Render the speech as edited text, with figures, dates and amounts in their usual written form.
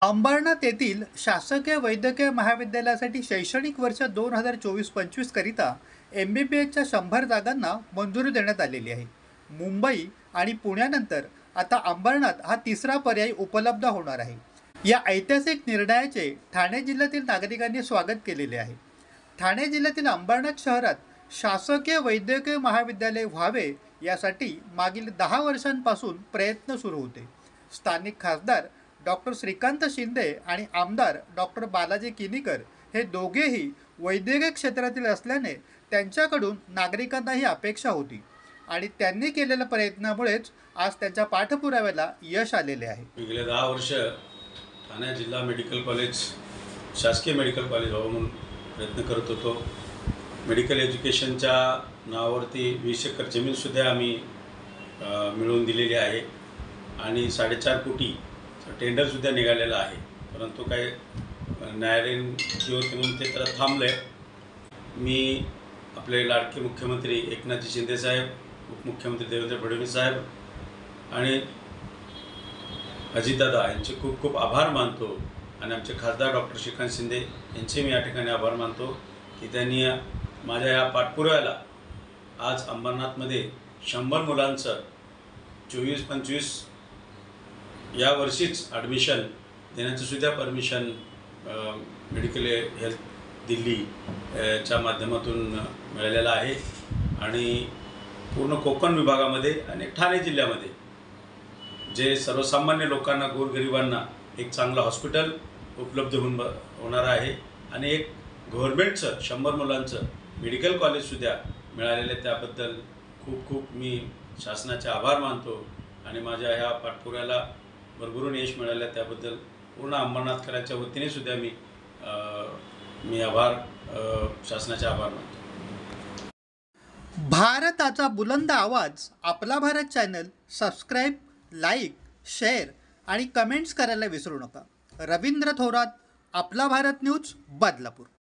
अंबरनाथ येथील शासकीय वैद्यकीय महाविद्यालयासाठी शैक्षणिक वर्ष 2024-25 करिता MBBSच्या 100 जागांना मंजुरी देण्यात आलेली आहे। मुंबई आणि पुण्यानंतर आता अंबरनाथ हा तिसरा पर्याय उपलब्ध होणार आहे। या ऐतिहासिक निर्णयाचे ठाणे जिल्ह्यातील नागरिकांनी स्वागत केलेले आहे। ठाणे जिल्ह्यातील अंबरनाथ शहरात शासकीय वैद्यकीय महाविद्यालय व्हावे यासाठी मागील 10 वर्षांपासून प्रयत्न सुरू होते। स्थानिक खासदार डॉक्टर श्रीकांत शिंदे आणि आमदार डॉक्टर बालाजी किनीकर हे दोघेही वैद्यकीय क्षेत्रातील असल्याने त्यांच्याकडून नागरिकांना ही अपेक्षा होती आणि त्यांनी केलेल्या प्रयत्नामुळेच आज त्यांच्या पाठपुराव्याला यश आलेले आहे। गेले 10 वर्ष ठाणे जिल्हा मेडिकल कॉलेज शासकीय मेडिकल कॉलेज व्हावं म्हणून प्रयत्न करत होतो। मेडिकल एज्युकेशनच्या नावावरती 20 एकर जमीनसुद्धा आम्ही मिळवून दिलेली आहे आणि 4.5 कोटी टेंडरसुद्धा निघालेलं आहे, परंतु काही न्यायालयीन जी होती म्हणून ते तर थांबलं आहे। मी आपले लाडके मुख्यमंत्री एकनाथजी शिंदे साहेब, उपमुख्यमंत्री देवेंद्र फडणवीस साहेब आणि अजितदादा यांचे खूप खूप आभार मानतो आणि आमचे खासदार डॉक्टर श्रीकांत शिंदे यांचे मी या ठिकाणी आभार मानतो की त्यांनी माझ्या या पाठपुराव्याला आज अंबरनाथमध्ये 100 मुलांचं 24-25 या वर्षीच ॲडमिशन देण्याचं सुद्धा परमिशन मेडिकल हेल्थ दिल्ली च्या माध्यमातून मिळालेलं आहे आणि पूर्ण कोकण विभागामध्ये आणि ठाणे जिल्ह्यामध्ये जे सर्वसामान्य लोकांना गोरगरिबांना एक चांगलं हॉस्पिटल उपलब्ध होणार आहे आणि एक गव्हर्नमेंटचं 100 मुलांचं मेडिकल कॉलेजसुद्धा मिळालेलं आहे। त्याबद्दल खूप खूप मी शासनाचे आभार मानतो आणि माझ्या ह्या पाठपुराव्याला भरभरून यश मिळालं त्याबद्दल पूर्ण अंबरनाथकरांच्या वतीने सुद्धा मी शासनाचे आभार मानतो। भारताचा बुलंद आवाज आपला Bharat channel subscribe, like, share आणि कमेंट्स करायला विसरू नका। रवींद्र थोरात, आपला भारत न्यूज, बदलापूर।